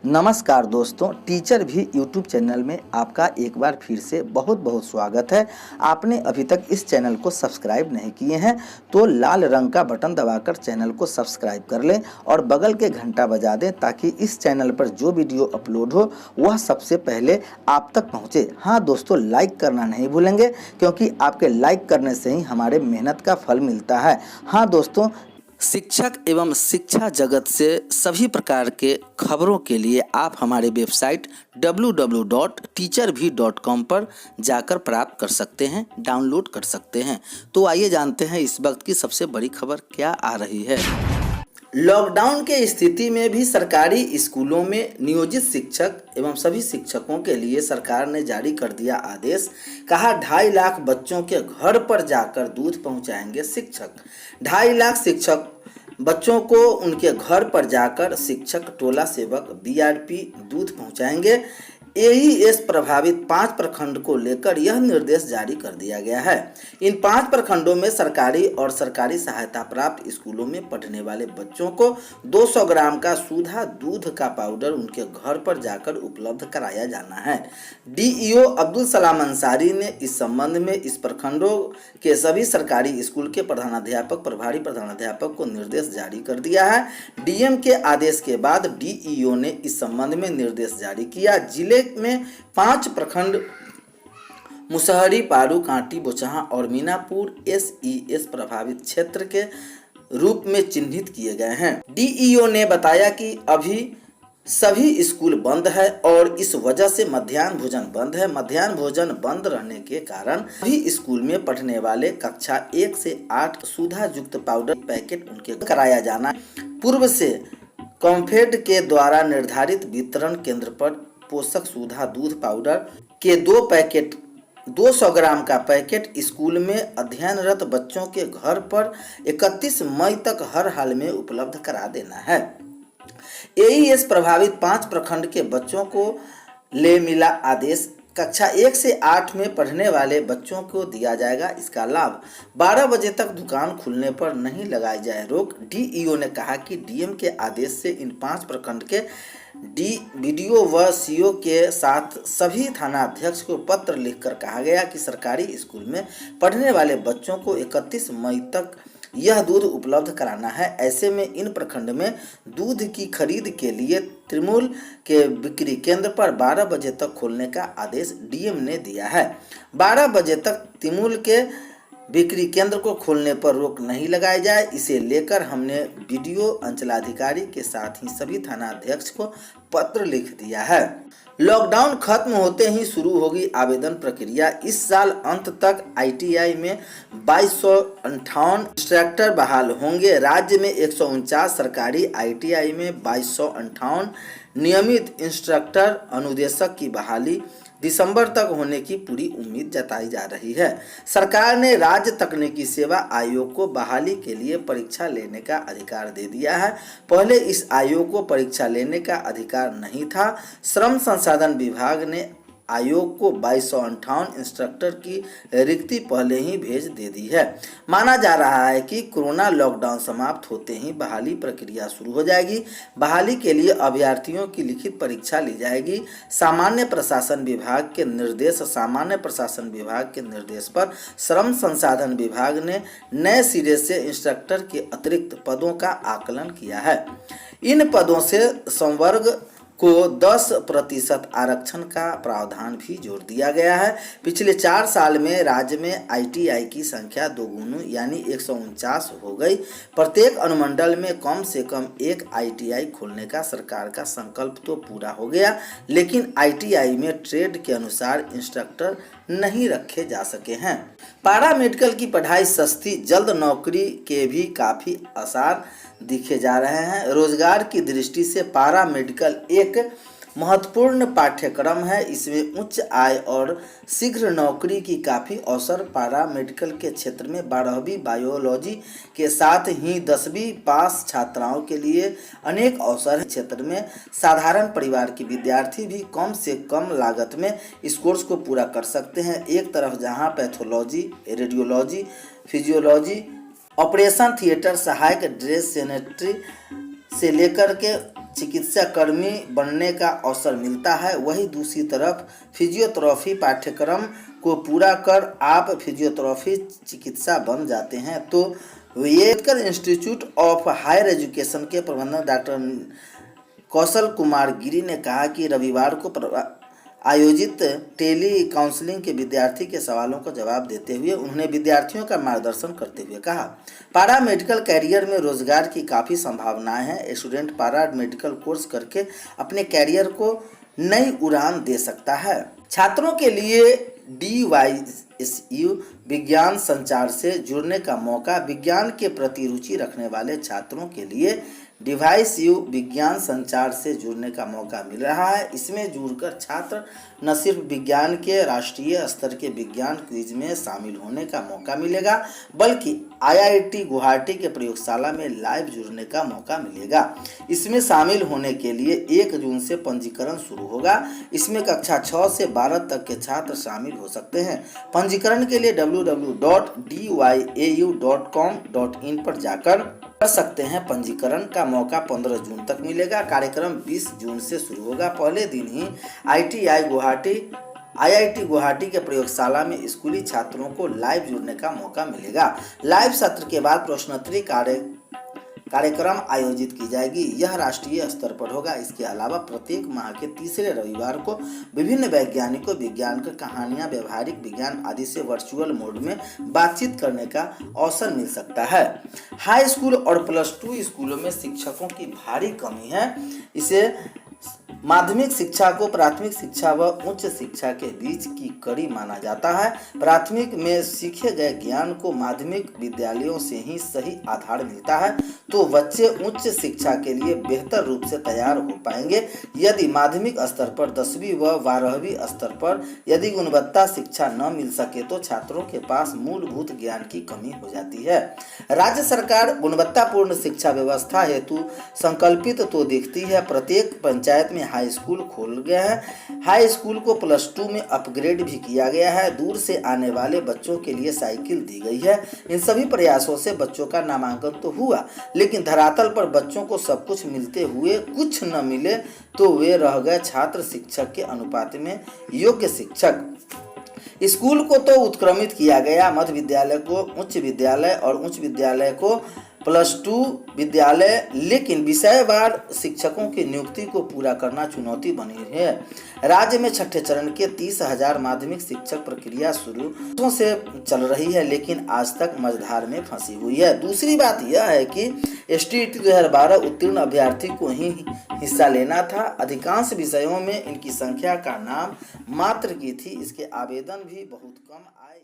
नमस्कार दोस्तों, टीचर भी यूट्यूब चैनल में आपका एक बार फिर से बहुत बहुत स्वागत है। आपने अभी तक इस चैनल को सब्सक्राइब नहीं किए हैं तो लाल रंग का बटन दबाकर चैनल को सब्सक्राइब कर लें और बगल के घंटा बजा दें ताकि इस चैनल पर जो वीडियो अपलोड हो वह सबसे पहले आप तक पहुंचे। हाँ दोस्तों, लाइक करना नहीं भूलेंगे क्योंकि आपके लाइक करने से ही हमारे मेहनत का फल मिलता है। हाँ दोस्तों, शिक्षक एवं शिक्षा जगत से सभी प्रकार के खबरों के लिए आप हमारे वेबसाइट www.teacharbhi.com पर जाकर प्राप्त कर सकते हैं, डाउनलोड कर सकते हैं। तो आइए जानते हैं इस वक्त की सबसे बड़ी खबर क्या आ रही है। लॉकडाउन के स्थिति में भी सरकारी स्कूलों में नियोजित शिक्षक एवं सभी शिक्षकों के लिए सरकार ने जारी कर दिया आदेश। कहा 2.5 लाख बच्चों के घर पर जाकर दूध पहुंचाएंगे शिक्षक। 2.5 लाख शिक्षक बच्चों को उनके घर पर जाकर शिक्षक, टोला सेवक, बीआरपी दूध पहुंचाएंगे। एईएस प्रभावित 5 प्रखंड को लेकर यह निर्देश जारी कर दिया गया है। इन 5 प्रखंडों में सरकारी और सरकारी सहायता प्राप्त स्कूलों में पढ़ने वाले बच्चों को 200 ग्राम का सूधा दूध का पाउडर उनके घर पर जाकर उपलब्ध कराया जाना है। डीईओ अब्दुल सलाम अंसारी ने इस संबंध में इस प्रखंडों के सभी सरकारी स्कूल के प्रधानाध्यापक, प्रभारी प्रधानाध्यापक को निर्देश जारी कर दिया है। डीएम के आदेश के बाद डीईओ ने इस संबंध में निर्देश जारी किया। जिले में 5 प्रखंड मुसहरी, पारू, कांटी, बोचहा और मीनापुर एसईएस प्रभावित क्षेत्र के रूप में चिन्हित किए गए हैं। डीईओ ने बताया कि अभी सभी स्कूल बंद है और इस वजह से मध्याह्न भोजन बंद है। मध्याह्न भोजन बंद रहने के कारण सभी स्कूल में पढ़ने वाले कक्षा 1 से 8 सुधा युक्त पाउडर पैकेट उनके कराया जाना। पूर्व से कॉम्फेड के द्वारा निर्धारित वितरण केंद्र पर पोषक सुधा दूध पाउडर के 2 पैकेट 200 ग्राम का पैकेट स्कूल में अध्ययनरत बच्चों के घर पर 31 मई तक हर हाल में उपलब्ध करा देना है। एईएस प्रभावित 5 प्रखंड के बच्चों को ले मिला आदेश। कक्षा 1 से 8 में पढ़ने वाले बच्चों को दिया जाएगा इसका लाभ। 12 बजे तक दुकान खुलने पर नहीं लगाई जाए रोक। डीईओ ने कहा कि डीएम के आदेश से इन 5 प्रखंड के बीडीओ व सीओ के साथ सभी थाना अध्यक्ष को पत्र लिखकर कहा गया कि सरकारी स्कूल में पढ़ने वाले बच्चों को 31 मई तक यह दूध उपलब्ध कराना है। ऐसे में इन प्रखंड में दूध की खरीद के लिए त्रिमूल के बिक्री केंद्र पर 12 बजे तक खोलने का आदेश डीएम ने दिया है। 12 बजे तक त्रिमूल के बिक्री केंद्र को खोलने पर रोक नहीं लगाई जाए, इसे लेकर हमने बीडीओ, अंचलाधिकारी के साथ ही सभी थाना अध्यक्ष को पत्र लिख दिया है। लॉकडाउन खत्म होते ही शुरू होगी आवेदन प्रक्रिया। इस साल अंत तक आईटीआई में 2258 इंस्ट्रक्टर बहाल होंगे। राज्य में 149 सरकारी आईटीआई में 2258 नियमित इंस्ट्रक्टर अनुदेशक की बहाली दिसंबर तक होने की पूरी उम्मीद जताई जा रही है। सरकार ने राज्य तकनीकी सेवा आयोग को बहाली के लिए परीक्षा लेने का अधिकार दे दिया है। पहले इस आयोग को परीक्षा लेने का अधिकार नहीं था। श्रम संसाधन विभाग ने आयोग को 2258 इंस्ट्रक्टर की रिक्ति पहले ही भेज दे दी है। माना जा रहा है कि कोरोना लॉकडाउन समाप्त होते ही बहाली प्रक्रिया शुरू हो जाएगी। बहाली के लिए अभ्यर्थियों की लिखित परीक्षा ली जाएगी। सामान्य प्रशासन विभाग के निर्देश पर श्रम संसाधन विभाग ने नए सिरे से इंस्ट्रक्टर के अतिरिक्त पदों का आकलन किया है। इन पदों से संवर्ग को 10% आरक्षण का प्रावधान भी जोड़ दिया गया है। पिछले 4 साल में राज्य में आईटीआई की संख्या दोगुनी यानी 149 हो गई। प्रत्येक अनुमंडल में कम से कम एक आईटीआई खोलने का सरकार का संकल्प तो पूरा हो गया, लेकिन आईटीआई में ट्रेड के अनुसार इंस्ट्रक्टर नहीं रखे जा सके हैं। पारा मेडिकल की पढ़ाई सस्ती, जल्द नौकरी के भी काफ़ी आसार दिखे जा रहे हैं। रोजगार की दृष्टि से पारा मेडिकल एक महत्वपूर्ण पाठ्यक्रम है। इसमें उच्च आय और शीघ्र नौकरी की काफ़ी अवसर पारा मेडिकल के क्षेत्र में 12वीं बायोलॉजी के साथ ही 10वीं पास छात्राओं के लिए अनेक अवसर है। क्षेत्र में साधारण परिवार के विद्यार्थी भी कम से कम लागत में इस कोर्स को पूरा कर सकते हैं। एक तरफ जहां pathology, radiology, physiology, operation theatre, सहायक, ड्रेस, सैनिटरी से लेकर के चिकित्सा कर्मी बनने का अवसर मिलता है, वहीं दूसरी तरफ फिजियोथेरेपी पाठ्यक्रम को पूरा कर आप फिजियोथेरेपी चिकित्सा बन जाते हैं। तो Ambedkar institute of higher education के प्रबंधक डॉक्टर कौशल कुमार गिरी ने कहा कि रविवार को आयोजित टेली काउंसलिंग के विद्यार्थी के सवालों का जवाब देते हुए उन्होंने विद्यार्थियों का मार्गदर्शन करते हुए कहा, पारा मेडिकल कैरियर में रोजगार की काफ़ी संभावनाएं हैं। स्टूडेंट पारा मेडिकल कोर्स करके अपने कैरियर को नई उड़ान दे सकता है। छात्रों के लिए DYSU विज्ञान संचार से जुड़ने का मौका। विज्ञान के प्रति रुचि रखने वाले छात्रों के लिए DYSU विज्ञान संचार से जुड़ने का मौका मिल रहा है। इसमें जुड़कर छात्र न सिर्फ विज्ञान के राष्ट्रीय स्तर के विज्ञान क्विज में शामिल होने का मौका मिलेगा, बल्कि IIT गुवाहाटी के प्रयोगशाला में लाइव जुड़ने का मौका मिलेगा। इसमें शामिल होने के लिए 1 जून से पंजीकरण शुरू होगा। इसमें कक्षा 6 से 12 तक के छात्र शामिल हो सकते हैं। पंजीकरण के लिए www.dyau.com.in पर जाकर कर सकते हैं। पंजीकरण का मौका 15 जून तक मिलेगा। कार्यक्रम 20 जून से शुरू होगा। पहले दिन ही IIT गुवाहाटी के प्रयोगशाला में स्कूली छात्रों को लाइव जुड़ने का मौका मिलेगा। लाइव सत्र के बाद प्रश्नोत्तरी कार्यक्रम आयोजित की जाएगी। यह राष्ट्रीय स्तर पर होगा। इसके अलावा प्रत्येक माह के तीसरे रविवार को विभिन्न वैज्ञानिकों, विज्ञान की कहानियां, व्यवहारिक विज्ञान आदि से वर्चुअल मोड में बातचीत करने का अवसर मिल सकता है। हाई स्कूल और +2 स्कूलों में शिक्षकों की भारी कमी है। इसे माध्यमिक शिक्षा को प्राथमिक शिक्षा व उच्च शिक्षा के बीच की कड़ी माना जाता है। प्राथमिक में सीखे गए ज्ञान को माध्यमिक विद्यालयों से ही सही आधार मिलता है, तो बच्चे उच्च शिक्षा के लिए बेहतर रूप से तैयार हो पाएंगे। यदि माध्यमिक स्तर पर 10वीं व 12वीं स्तर पर यदि गुणवत्ता शिक्षा न मिल सके तो छात्रों के पास मूलभूत ज्ञान की कमी हो जाती है। राज्य सरकार गुणवत्तापूर्ण शिक्षा व्यवस्था हेतु संकल्पित तो दिखती है। प्रत्येक पंचायत में हाई स्कूल खोल गया है। हाई स्कूल को +2 में अपग्रेड भी किया गया है। दूर से आने वाले बच्चों के लिए साइकिल दी गई है। इन सभी प्रयासों से बच्चों का नामांकन तो हुआ, लेकिन धरातल पर बच्चों को सब कुछ मिलते हुए कुछ न मिले तो वे रह गए छात्र शिक्षक के अनुपात में योग्य शिक्षक। स्कूल को तो उत्क्रमित किया गया, मध्य विद्यालय को उच्च विद्यालय और उच्च विद्यालय को +2 विद्यालय, लेकिन विषयवार शिक्षकों की नियुक्ति को पूरा करना चुनौती बनी है। राज्य में छठे चरण के 30,000 माध्यमिक शिक्षक प्रक्रिया शुरू से चल रही है, लेकिन आज तक मझधार में फंसी हुई है। दूसरी बात यह है कि STET 2012 उत्तीर्ण अभ्यर्थी को ही हिस्सा लेना था। अधिकांश विषयों में इनकी संख्या का नाम मात्र की थी। इसके आवेदन भी बहुत कम आए।